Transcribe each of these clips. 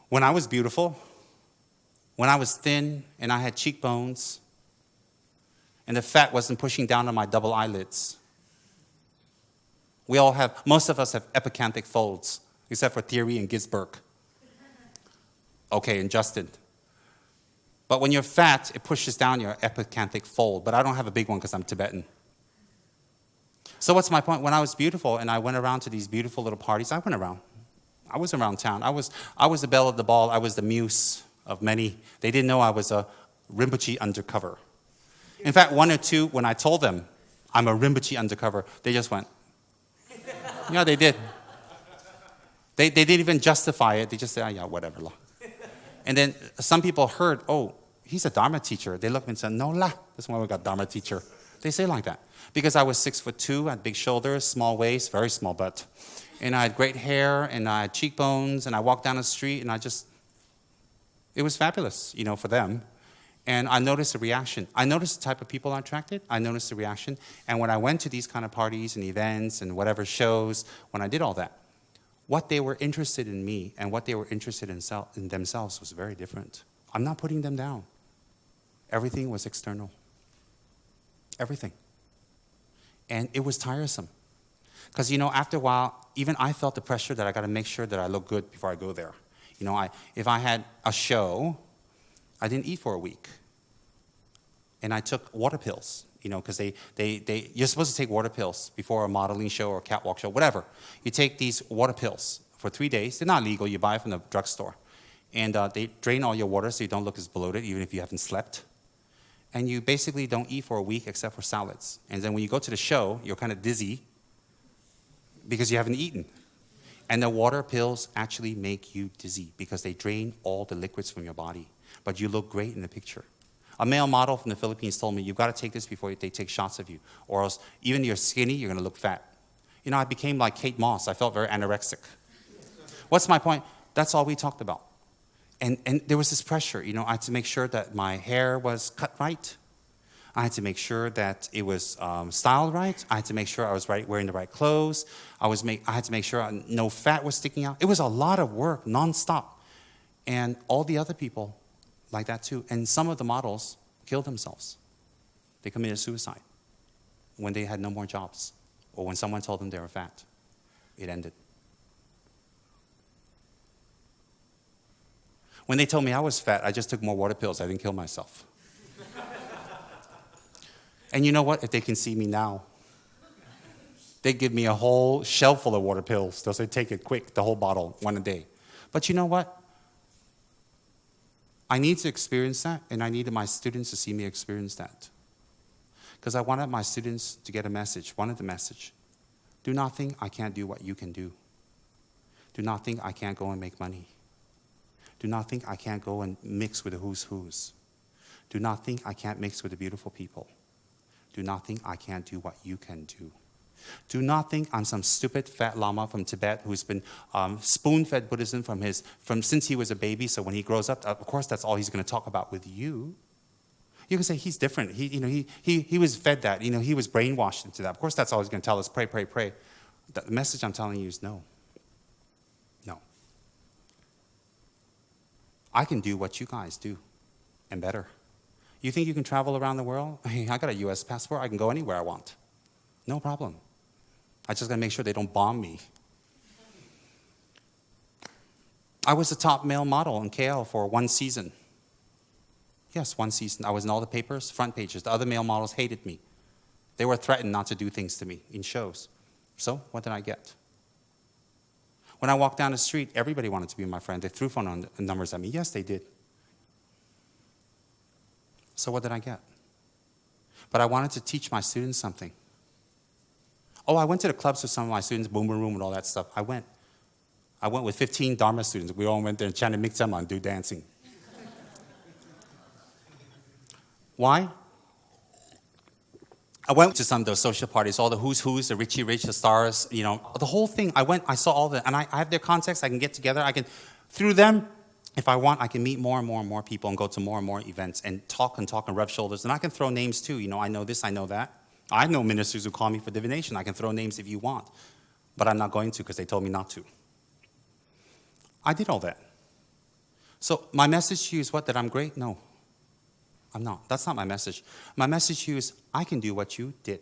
When I was beautiful, when I was thin and I had cheekbones, and the fat wasn't pushing down on my double eyelids. Most of us have epicanthic folds, except for Thierry and Gisberg. Okay, and Justin. But when you're fat, it pushes down your epicanthic fold. But I don't have a big one because I'm Tibetan. So what's my point? When I was beautiful and I went around to these beautiful little parties, I went around. I was around town. I was the belle of the ball. I was the muse of many. They didn't know I was a Rinpoche undercover. In fact, one or two, when I told them I'm a Rinpoche undercover, they just went. Yeah, they did. They didn't even justify it. They just said, oh, yeah, whatever. And then some people heard, oh, he's a Dharma teacher. They looked and said, no la, that's why we got Dharma teacher. They say like that. Because I was 6'2", I had big shoulders, small waist, very small butt. And I had great hair, and I had cheekbones, and I walked down the street, and it was fabulous, for them. And I noticed the reaction. I noticed the type of people I attracted. I noticed the reaction. And when I went to these kind of parties and events and whatever shows, when I did all that, what they were interested in me and what they were interested in themselves was very different. I'm not putting them down. Everything was external. Everything. And it was tiresome. Because, after a while, even I felt the pressure that I got to make sure that I look good before I go there. If I had a show, I didn't eat for a week. And I took water pills, because you're supposed to take water pills before a modeling show or a catwalk show, whatever. You take these water pills for 3 days. They're not legal. You buy it from the drugstore. And they drain all your water so you don't look as bloated, even if you haven't slept. And you basically don't eat for a week except for salads. And then when you go to the show, you're kind of dizzy because you haven't eaten. And the water pills actually make you dizzy because they drain all the liquids from your body. But you look great in the picture. A male model from the Philippines told me, you've got to take this before they take shots of you. Or else, even if you're skinny, you're going to look fat. I became like Kate Moss. I felt very anorexic. What's my point? That's all we talked about. And there was this pressure. I had to make sure that my hair was cut right. I had to make sure that it was styled right. I had to make sure I was wearing the right clothes. I had to make sure no fat was sticking out. It was a lot of work, nonstop. And all the other people like that too. And some of the models killed themselves. They committed suicide when they had no more jobs or when someone told them they were fat. It ended. When they told me I was fat, I just took more water pills. I didn't kill myself. And you know what? If they can see me now, they give me a whole shelf full of water pills. They'll say, take it quick, the whole bottle, one a day. But you know what? I need to experience that, and I needed my students to see me experience that. Because I wanted my students to get wanted the message. Do not think I can't do what you can do. Do not think I can't go and make money. Do not think I can't go and mix with the who's who's. Do not think I can't mix with the beautiful people. Do not think I can't do what you can do. Do not think I'm some stupid fat lama from Tibet who's been spoon-fed Buddhism from since he was a baby. So when he grows up, of course, that's all he's going to talk about with you. You can say he's different. He was fed that. He was brainwashed into that. Of course, that's all he's going to tell us. Pray, pray, pray. The message I'm telling you is no. No. I can do what you guys do, and better. You think you can travel around the world? Hey, I got a U.S. passport. I can go anywhere I want. No problem. I just got to make sure they don't bomb me. I was the top male model in KL for one season. Yes, one season. I was in all the papers, front pages. The other male models hated me. They were threatened not to do things to me in shows. So what did I get? When I walked down the street, everybody wanted to be my friend. They threw phone numbers at me. Yes, they did. So what did I get? But I wanted to teach my students something. Oh, I went to the clubs with some of my students, boom, boom, room, and all that stuff. I went with 15 Dharma students. We all went there and chanted Tsem and do dancing. Why? I went to some of those social parties, all the who's who's, the Richie Rich, the stars, the whole thing. I saw all the, and I have their contacts. I can get together. Through them, if I want, I can meet more and more and more people and go to more and more events and talk and rub shoulders. And I can throw names too. I know this, I know that. I know ministers who call me for divination. I can throw names if you want. But I'm not going to because they told me not to. I did all that. So my message to you is what? That I'm great? No, I'm not. That's not my message. My message to you is I can do what you did,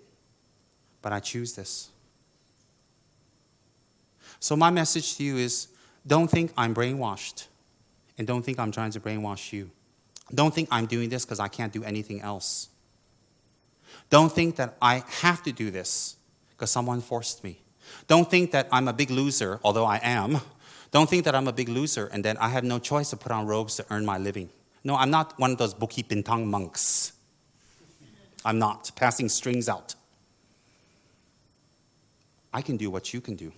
but I choose this. So my message to you is don't think I'm brainwashed, and don't think I'm trying to brainwash you. Don't think I'm doing this because I can't do anything else. Don't think that I have to do this because someone forced me. Don't think that I'm a big loser, although I am. Don't think that I'm a big loser and then I have no choice to put on robes to earn my living. No, I'm not one of those Bukit Bintang monks. I'm not passing strings out. I can do what you can do.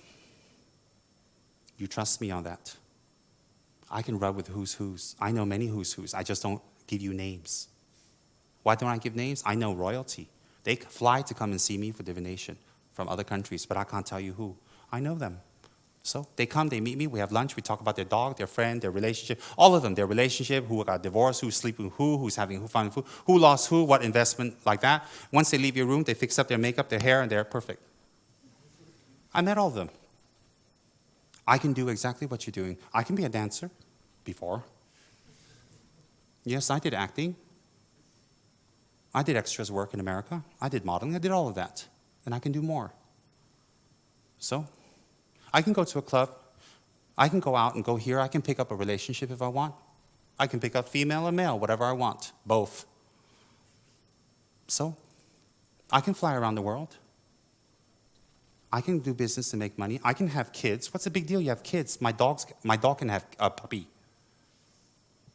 You trust me on that. I can rub with who's who's. I know many who's who's. I just don't give you names. Why don't I give names? I know royalty. They fly to come and see me for divination from other countries, but I can't tell you who. I know them. So they come, they meet me, we have lunch, we talk about their dog, their friend, their relationship, all of them, their relationship, who got divorced, who's sleeping with who's having fun with who lost who, what investment, like that. Once they leave your room, they fix up their makeup, their hair, and they're perfect. I met all of them. I can do exactly what you're doing. I can be a dancer before. Yes, I did acting. I did extras work in America. I did modeling. I did all of that. And I can do more. So, I can go to a club. I can go out and go here. I can pick up a relationship if I want. I can pick up female or male, whatever I want. Both. So, I can fly around the world. I can do business and make money. I can have kids. What's the big deal? You have kids. My dog can have a puppy.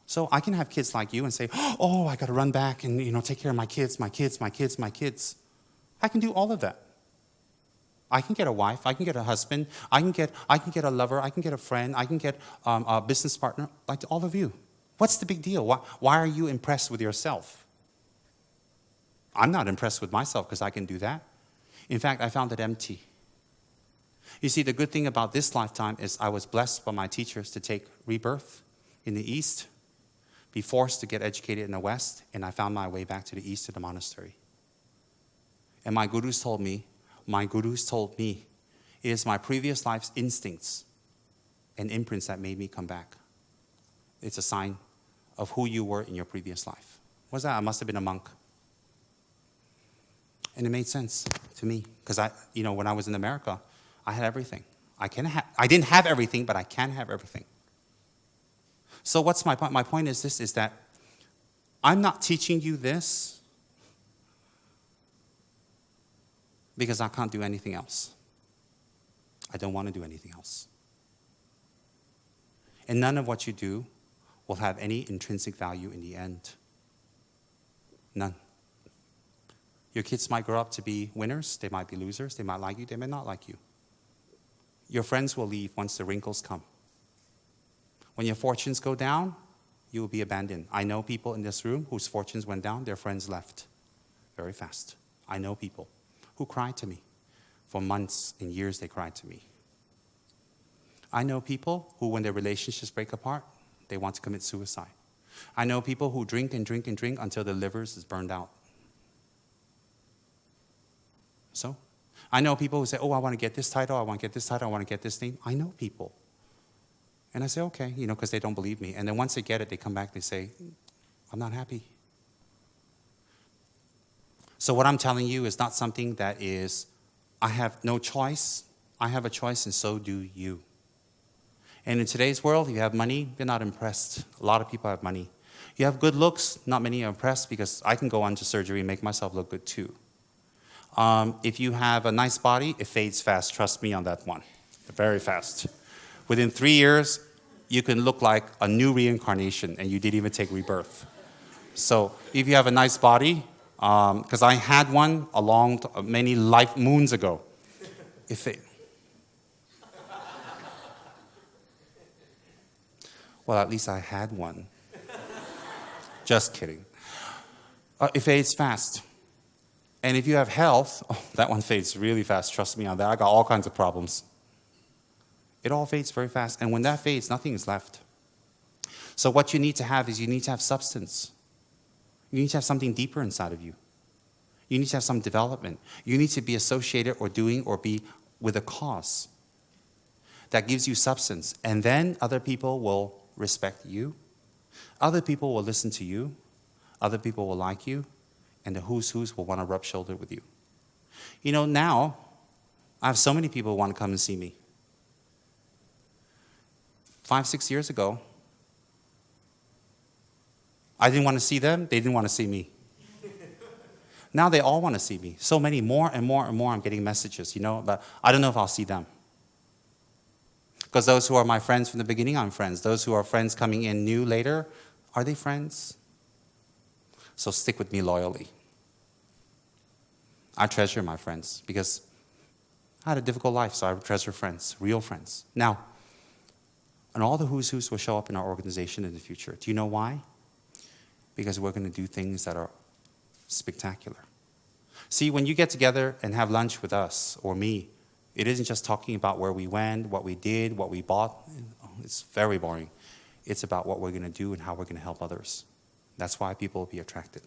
So I can have kids like you and say, oh, I got to run back and take care of my kids. I can do all of that. I can get a wife. I can get a husband. I can get a lover. I can get a friend. I can get a business partner, like all of you. What's the big deal? Why are you impressed with yourself? I'm not impressed with myself because I can do that. In fact, I found it empty. You see, the good thing about this lifetime is I was blessed by my teachers to take rebirth in the East, be forced to get educated in the West, and I found my way back to the East to the monastery. And my gurus told me, it is my previous life's instincts and imprints that made me come back. It's a sign of who you were in your previous life. What's that? I must have been a monk. And it made sense to me, because when I was in America, I had everything. I didn't have everything, but I can have everything. So what's my point? My point is this, is that I'm not teaching you this because I can't do anything else. I don't want to do anything else. And none of what you do will have any intrinsic value in the end. None. Your kids might grow up to be winners. They might be losers. They might like you. They may not like you. Your friends will leave once the wrinkles come. When your fortunes go down, you will be abandoned. I know people in this room whose fortunes went down, their friends left very fast. I know people who cried to me. For months and years, they cried to me. I know people who, when their relationships break apart, they want to commit suicide. I know people who drink and drink and drink until their livers is burned out. So, I know people who say, oh, I want to get this title, I want to get this title, I want to get this name. I know people. And I say, okay, because they don't believe me. And then once they get it, they come back, they say, I'm not happy. So what I'm telling you is not something that is, I have no choice. I have a choice, and so do you. And in today's world, if you have money, you're not impressed. A lot of people have money. You have good looks, not many are impressed, because I can go under surgery and make myself look good too. If you have a nice body, it fades fast. Trust me on that one. Very fast. Within 3 years, you can look like a new reincarnation, and you didn't even take rebirth. So if you have a nice body, because I had one many life moons ago. Well, at least I had one. Just kidding. It fades fast. And if you have health, that one fades really fast. Trust me on that. I got all kinds of problems. It all fades very fast. And when that fades, nothing is left. So what you need to have is you need to have substance. You need to have something deeper inside of you. You need to have some development. You need to be associated or doing or be with a cause that gives you substance. And then other people will respect you Other people will listen to you. Other people will like you. And the who's will want to rub shoulder with you. You know, now, I have so many people who want to come and see me. 5, 6 years ago, I didn't want to see them. They didn't want to see me. Now they all want to see me. So many, more and more and more, I'm getting messages, you know, but I don't know if I'll see them. Because those who are my friends from the beginning, I'm friends. Those who are friends coming in new later, are they friends? So stick with me loyally. I treasure my friends because I had a difficult life, so I treasure friends, real friends. Now, and all the who's will show up in our organization in the future. Do you know why? Because we're going to do things that are spectacular. See, when you get together and have lunch with us or me, it isn't just talking about where we went, what we did, what we bought. It's very boring. It's about what we're going to do and how we're going to help others. That's why people will be attracted.